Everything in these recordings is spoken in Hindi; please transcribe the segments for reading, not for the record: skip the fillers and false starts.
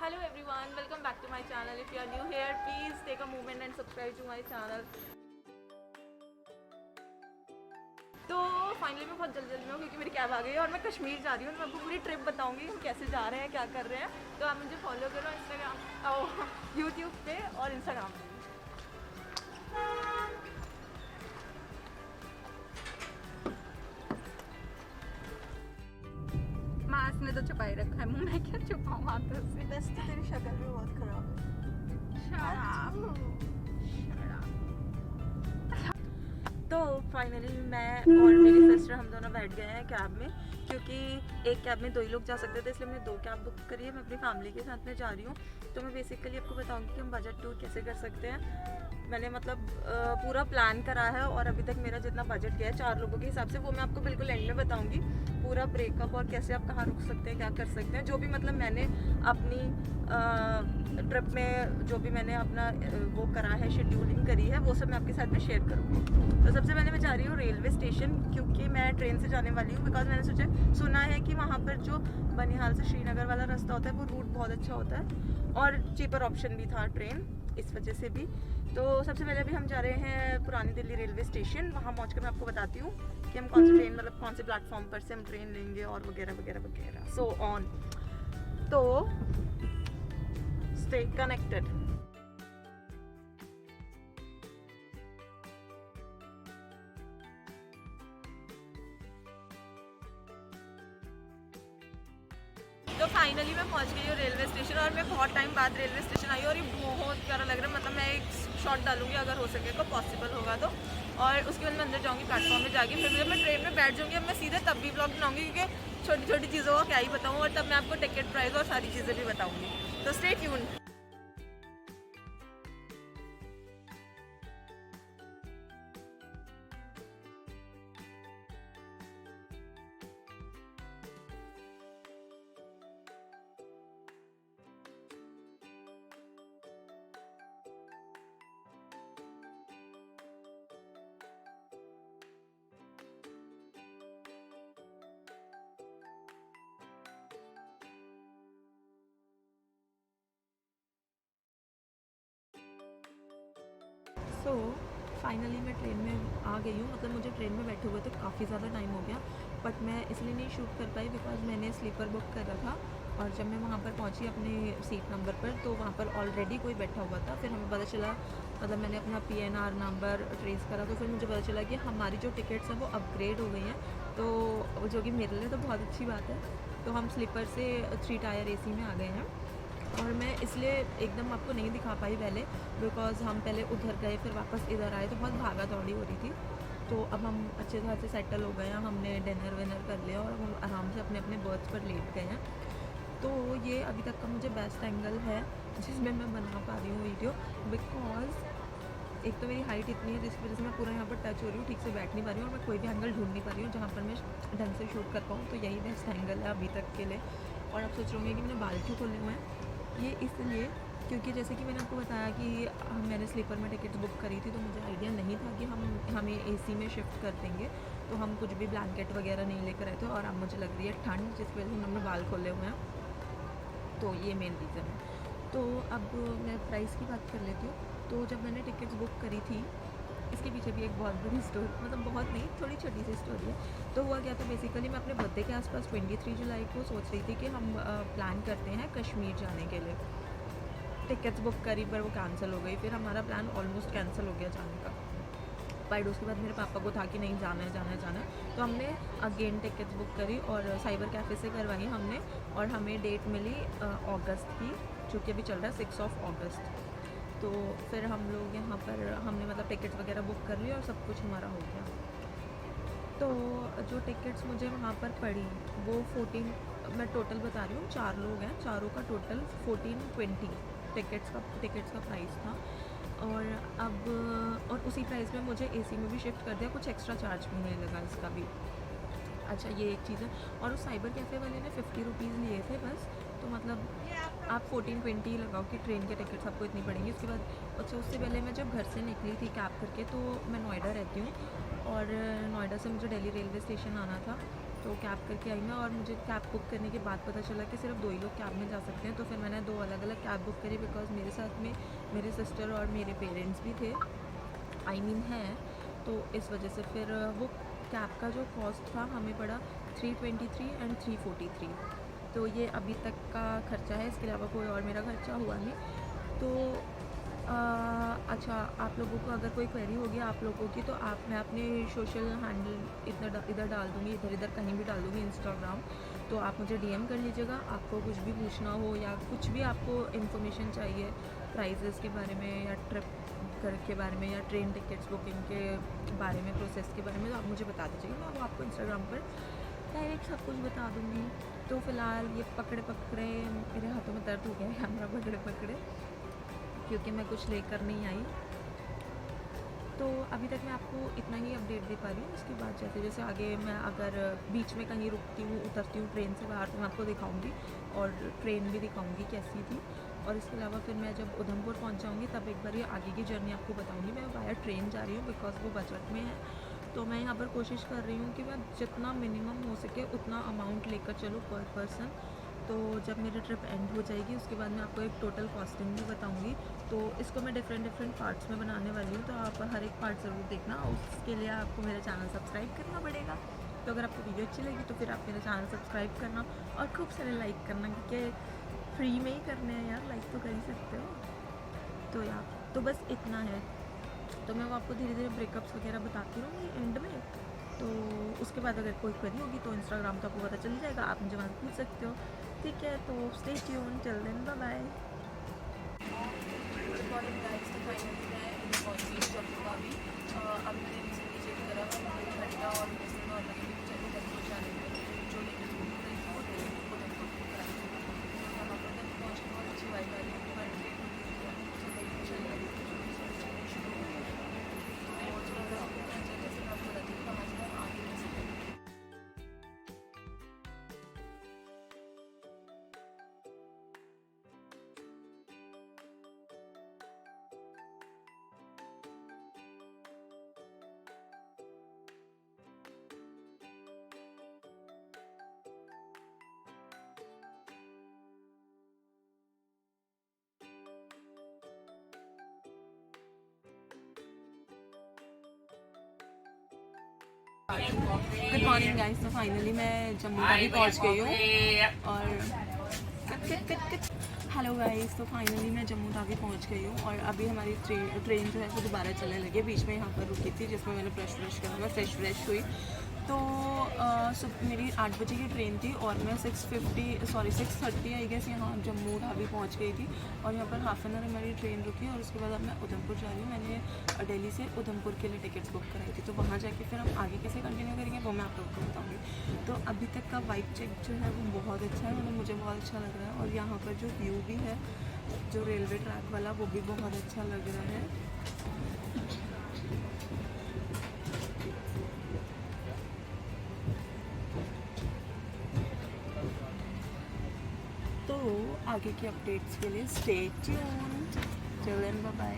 Hello everyone, welcome back to my channel. If you are new here, please take a moment and subscribe to my channel. तो फाइनली मैं बहुत जल्दी में हूँ क्योंकि मेरी कैब आ गई है और मैं कश्मीर जा रही हूँ। मैं आपको पूरी ट्रिप बताऊंगी हम कैसे जा रहे हैं, क्या कर रहे हैं। तो आप मुझे फॉलो करो इंस्टाग्राम यूट्यूब पे और इंस्टाग्राम पे। मास्क ने तो छुपाई रखा है, मुँह में क्या छुपाऊँ हाथों से। बस तेरी शक्ल भी बहुत खराब है। शराब। तो फाइनली मैं और मेरी सिस्टर हम दोनों बैठ गए हैं कैब में, क्योंकि एक कैब में 2 ही लोग जा सकते थे, इसलिए मैंने 2 कैब बुक करी है। मैं अपनी फैमिली के साथ में जा रही हूँ। तो मैं बेसिकली आपको बताऊंगी कि हम बजट टूर कैसे कर सकते हैं। मैंने मतलब पूरा प्लान करा है और अभी तक मेरा जितना बजट गया है 4 लोगों के हिसाब से, वो मैं आपको बिल्कुल एंड में बताऊंगी। पूरा ब्रेकअप और कैसे आप कहाँ रुक सकते हैं, क्या कर सकते हैं, जो भी मतलब मैंने अपनी ट्रिप में जो भी मैंने अपना वो करा है, शेड्यूलिंग करी है, वो सब मैं आपके साथ में शेयर करूँगी। तो सबसे पहले मैं जा रही हूँ रेलवे स्टेशन, क्योंकि मैं ट्रेन से जाने वाली हूँ। बिकॉज मैंने सुना है कि वहाँ पर जो बनिहाल से श्रीनगर वाला रास्ता होता है वो रूट बहुत अच्छा होता है और चीपर ऑप्शन भी था ट्रेन, इस वजह से भी। तो सबसे पहले अभी हम जा रहे हैं पुरानी दिल्ली रेलवे स्टेशन। वहाँ पहुँच कर मैं आपको बताती हूँ कि हम कौन सी ट्रेन, मतलब कौन से प्लेटफॉर्म पर से हम ट्रेन लेंगे और वगैरह वगैरह वगैरह सो ऑन। तो स्टे कनेक्टेड। तो फाइनली मैं पहुंच गई हूँ रेलवे स्टेशन, और मैं बहुत टाइम बाद रेलवे स्टेशन आई और ये बहुत प्यारा लग रहा है। मतलब मैं एक शॉट डालूंगी अगर हो सके तो, पॉसिबल होगा तो। और उसके बाद मैं अंदर जाऊँगी प्लेटफॉर्म में जाके, फिर जब मैं ट्रेन में बैठ जाऊँगी अब मैं सीधे तब भी ब्लॉग बनाऊँगी, क्योंकि छोटी छोटी चीज़ों का क्या ही बताऊँ, और तब मैं आपको टिकट प्राइस और सारी चीज़ें भी बताऊँगी। तो स्टे ट्यून। सो फाइनली मैं ट्रेन में आ गई हूँ। मतलब मुझे ट्रेन में बैठे हुए तो काफ़ी ज़्यादा टाइम हो गया, बट मैं इसलिए नहीं शूट कर पाई बिकॉज मैंने स्लीपर बुक करा था। और जब मैं वहाँ पर पहुँची अपने सीट नंबर पर, तो वहाँ पर ऑलरेडी कोई बैठा हुआ था। फिर हमें पता चला, मतलब मैंने अपना PNR नंबर ट्रेस करा, तो फिर मुझे पता चला कि हमारी जो टिकट्स हैं वो अपग्रेड हो गई हैं। तो जो कि मेरे लिए तो बहुत अच्छी बात है। तो हम स्लीपर से 3 टायर AC में आ गए हैं। और मैं इसलिए एकदम आपको नहीं दिखा पाई पहले, बिकॉज हम पहले उधर गए फिर वापस इधर आए, तो बहुत भागा दौड़ी हो रही थी। तो अब हम अच्छे तरह से सेटल हो गए हैं, हमने डिनर विनर कर लिया और हम आराम से अपने अपने बर्थ पर लेट गए हैं। तो ये अभी तक का मुझे बेस्ट एंगल है जिसमें मैं बना पा रही हूँ वीडियो, बिकॉज एक तो मेरी हाइट इतनी है जिसकी वजह से मैं पूरा यहाँ पर टच हो रही हूँ, ठीक से बैठ नहीं पा रही हूँ, और मैं कोई भी एंगल ढूंढ नहीं पा रही हूँ जहाँ पर मैं ढंग से शूट कर पाऊँ। तो यही बेस्ट एंगल है अभी तक के लिए। और आप सोच रहे होंगे कि मैंने बाल क्यों खोले हुए हैं, ये इसलिए क्योंकि जैसे कि मैंने आपको बताया कि मैंने स्लीपर में टिकट बुक करी थी, तो मुझे आइडिया नहीं था कि हमें AC में शिफ्ट कर देंगे। तो हम कुछ भी ब्लैंकेट वगैरह नहीं लेकर आए थे, और अब मुझे लग रही है ठंड, जिसकी वजह से हमने बाल खोले हुए हैं। तो ये मेन रीज़न है। तो अब मैं प्राइस की बात कर लेती हूँ। तो जब मैंने टिकट्स बुक करी थी, इसके पीछे भी एक बहुत बड़ी स्टोरी, मतलब बहुत नहीं, थोड़ी छोटी सी स्टोरी है। तो हुआ क्या था, बेसिकली मैं अपने बर्थडे के आसपास 23 जुलाई को सोच रही थी कि हम प्लान करते हैं कश्मीर जाने के लिए। टिकट्स बुक करी पर वो कैंसिल हो गई, फिर हमारा प्लान ऑलमोस्ट कैंसिल हो गया जाने का। बट उसके बाद मेरे पापा को था कि नहीं जाना है जाना है जाना है, तो हमने अगेन टिकट्स बुक करी और साइबर कैफ़े से करवाई हमने, और हमें डेट मिली अगस्त की, जो कि अभी चल रहा है 6 अगस्त। तो फिर हम लोग यहाँ पर हमने मतलब टिकट्स वगैरह बुक कर ली और सब कुछ हमारा हो गया। तो जो टिकट्स मुझे वहाँ पर पड़ी वो 14, मैं टोटल बता रही हूँ, 4 लोग हैं, चारों का टोटल 1420 टिकट्स का प्राइस था। और अब और उसी प्राइस में मुझे AC में भी शिफ्ट कर दिया, कुछ एक्स्ट्रा चार्ज भी नहीं लगा इसका भी। अच्छा, ये एक चीज़ है। और उस साइबर कैफ़े वाले ने 50 रुपीज़ लिए थे बस। तो मतलब आप 1420 लगाओ कि ट्रेन के टिकट्स आपको इतनी पड़ेंगी। उसके बाद अच्छा, उससे पहले मैं जब घर से निकली थी कैब करके, तो मैं नोएडा रहती हूँ और नोएडा से मुझे दिल्ली रेलवे स्टेशन आना था। तो कैब करके आई मैं, और मुझे कैब बुक करने के बाद पता चला कि सिर्फ 2 ही लोग कैब में जा सकते हैं। तो फिर मैंने 2 अलग अलग कैब बुक करी, बिकॉज़ मेरे साथ में मेरे सिस्टर और मेरे पेरेंट्स भी थे, आई मीन हैं। तो इस वजह से फिर वो कैब का जो कॉस्ट था हमें पड़ा 323 एंड 343। तो ये अभी तक का खर्चा है, इसके अलावा कोई और मेरा खर्चा हुआ नहीं। तो अच्छा, आप लोगों को अगर कोई क्वेरी होगी आप लोगों की, तो मैं अपने सोशल हैंडल इधर डाल दूँगी, इधर कहीं भी डाल दूँगी, इंस्टाग्राम। तो आप मुझे डीएम कर लीजिएगा, आपको कुछ भी पूछना हो या कुछ भी आपको इन्फॉर्मेशन चाहिए प्राइजेस के बारे में या ट्रिप के बारे में या ट्रेन टिकट्स बुकिंग के बारे में, प्रोसेस के बारे में, तो आप मुझे बता दीजिएगा। मैं वो आपको इंस्टाग्राम पर डायरेक्ट सब कुछ बता दूँगी। तो फ़िलहाल ये पकड़े मेरे हाथों में दर्द हो गया है कैमरा पकड़े, क्योंकि मैं कुछ लेकर नहीं आई। तो अभी तक मैं आपको इतना ही अपडेट दे पा रही हूँ। इसके बाद जैसे जैसे आगे मैं अगर बीच में कहीं रुकती हूँ, उतरती हूँ ट्रेन से बाहर, तो मैं आपको दिखाऊंगी और ट्रेन भी दिखाऊंगी कैसी थी। और इसके अलावा फिर मैं जब उधमपुर पहुँच जाऊँगी तब एक बार ये आगे की जर्नी आपको बताऊँगी। मैं वाया ट्रेन जा रही हूँ बिकॉज वो बजट में है। तो मैं यहाँ पर कोशिश कर रही हूँ कि मैं जितना मिनिमम हो सके उतना अमाउंट लेकर चलूँ पर पर्सन। तो जब मेरी ट्रिप एंड हो जाएगी उसके बाद मैं आपको एक टोटल कॉस्टिंग भी बताऊंगी। तो इसको मैं डिफरेंट पार्ट्स में बनाने वाली हूँ, तो आप हर एक पार्ट ज़रूर देखना। उसके लिए आपको मेरा चैनल सब्सक्राइब करना पड़ेगा। तो अगर आपको वीडियो अच्छी लगी तो फिर आप मेरा चैनल सब्सक्राइब करना और खूब सारे लाइक करना, क्योंकि फ्री में ही करने हैं यार, लाइक तो कर ही सकते हो। तो यार तो बस इतना है। तो मैं वो आपको धीरे धीरे ब्रेकअप्स वगैरह बताती रहूँगी एंड में। तो उसके बाद अगर कोई क्वेरी होगी तो इंस्टाग्राम तो आपको पता चल जाएगा, आप मुझे वहाँ पूछ सकते हो। ठीक है, तो stay tune, till then bye bye. Good morning guys, तो फाइनली मैं पहुंच गई जम्मू का भी। अब मैंने रिसेंटली चेक करा था, मुझे 1 घंटा और 20 मिनट और लगेंगे मुझे उधमपुर जाने में, जो लेकर उधमपुर यहाँ पर तक पहुँच के बहुत अच्छी वाइब आ रही है। पर ट्रेन चल रही है शुरू हो गई है, और थोड़ा सा जैसे मैं आपको बताती हूँ कहाँ से हम आगे कैसे करें। गुड मॉर्निंग गाइस, तो फाइनली मैं जम्मू तावी पहुंच गई हूँ। और हेलो गाइस, तो फाइनली मैं जम्मू तावी पहुंच गई हूँ। और अभी हमारी ट्रेन जो है वो दोबारा चलने लगी। बीच में यहाँ पर रुकी थी जिसमें मैंने फ्रेश करा, मैं फ्रेश हुई। तो मेरी 8 बजे की ट्रेन थी और मैं 6:30 आई गेस यहाँ जम्मू तावी पहुँच गई थी। और यहाँ पर हाफ एन आवर हमारी ट्रेन रुकी और उसके बाद अब मैं उधमपुर जा रही हूँ। मैंने दिल्ली से उधमपुर के लिए टिकट्स बुक कराई थी, तो वहाँ जाके फिर हम आगे कैसे कंटिन्यू करेंगे वो मैं आप लोगों को बताऊँगी। तो अभी तक का वाइब चेक जो है वो बहुत अच्छा है, मतलब मुझे बहुत अच्छा लग रहा है। और यहाँ पर जो व्यू भी है, जो रेलवे ट्रैक वाला, वो भी बहुत अच्छा लग रहा है। तो आगे की अपडेट्स के लिए stay tuned, till then bye bye.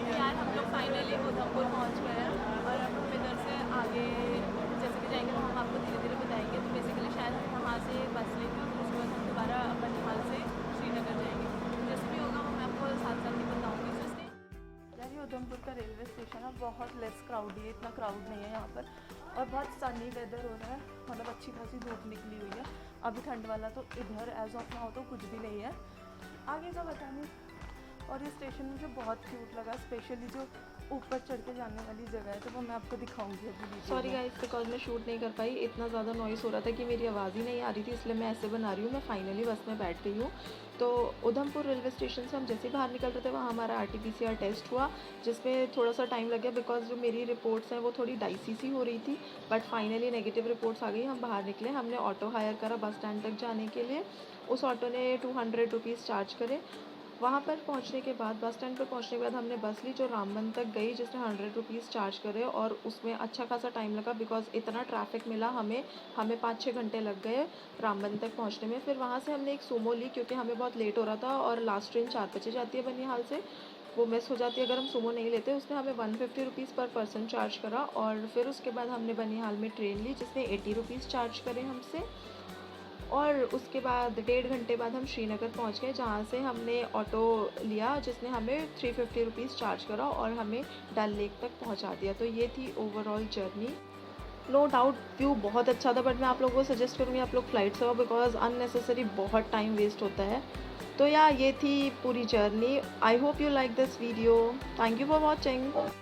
यार हम लोग फाइनली उधमपुर पहुंच गए हैं और अब हम इधर से आगे जैसे भी जाएंगे तो हम आपको धीरे धीरे बताएंगे। तो बेसिकली शायद हम वहाँ से बस लेंगे और फिर उसके बाद हम दोबारा बनीहाल से श्रीनगर जाएंगे। जैसे भी होगा मैं आपको साथ साथ ही बताऊँगी। यार ये उधमपुर का रेलवे स्टेशन है, बहुत लेस क्राउडी है, इतना क्राउड नहीं है यहाँ पर। और बहुत सनी वेदर हो रहा है, मतलब अच्छी खासी धूप निकली हुई है। अभी ठंड वाला तो इधर एज ऑफ नाउ तो कुछ भी नहीं है, आगे का पता नहीं। और ये स्टेशन मुझे बहुत क्यूट लगा, स्पेशली जो ऊपर चढ़ के जाने वाली जगह है, तो वो मैं आपको दिखाऊंगी अभी। सॉरी गाइस, बिकॉज मैं शूट नहीं कर पाई, इतना ज़्यादा नॉइस हो रहा था कि मेरी आवाज़ ही नहीं आ रही थी, इसलिए मैं ऐसे बना रही हूँ। मैं फाइनली बस में बैठ गई हूँ। तो उधमपुर रेलवे स्टेशन से हम जैसे ही बाहर निकल रहे थे वहाँ हमारा RT-PCR टेस्ट हुआ, जिसमें थोड़ा सा टाइम लग गया बिकॉज जो मेरी रिपोर्ट्स हैं वो थोड़ी डाइसी सी हो रही थी। बट फाइनली नेगेटिव रिपोर्ट्स आ गई, हम बाहर निकले। हमने ऑटो हायर करा बस स्टैंड तक जाने के लिए। उस ऑटो ने 200 रुपीज़ चार्ज करे वहाँ पर पहुँचने के बाद, बस स्टैंड पर पहुँचने के बाद हमने बस ली जो रामबन तक गई, जिसने 100 रुपीज़ चार्ज करे, और उसमें अच्छा खासा टाइम लगा बिकॉज़ इतना ट्रैफिक मिला हमें 5-6 घंटे लग गए रामबन तक पहुँचने में। फिर वहाँ से हमने एक सूमो ली क्योंकि हमें बहुत लेट हो रहा था और लास्ट ट्रेन 4 बजे जाती है बनिहाल से, वो मिस हो जाती है अगर हम सूमो नहीं लेते। उसने हमें 150 रुपीज़ पर पर्सन चार्ज करा, और फिर उसके बाद हमने बनिहाल में ट्रेन ली जिसने 80 रुपीज़ चार्ज करे हमसे। और उसके बाद 1.5 घंटे बाद हम श्रीनगर पहुंच गए, जहाँ से हमने ऑटो लिया जिसने हमें 350 रुपीज़ चार्ज करा और हमें डल लेक तक पहुंचा दिया। तो ये थी overall journey. No doubt view बहुत अच्छा था, बट मैं आप लोगों को सजेस्ट करूँगी आप लोग फ़्लाइट से हो बिकॉज अननेसेसरी बहुत टाइम वेस्ट होता है। तो या ये थी पूरी journey. I hope you like this video. Thank you for watching.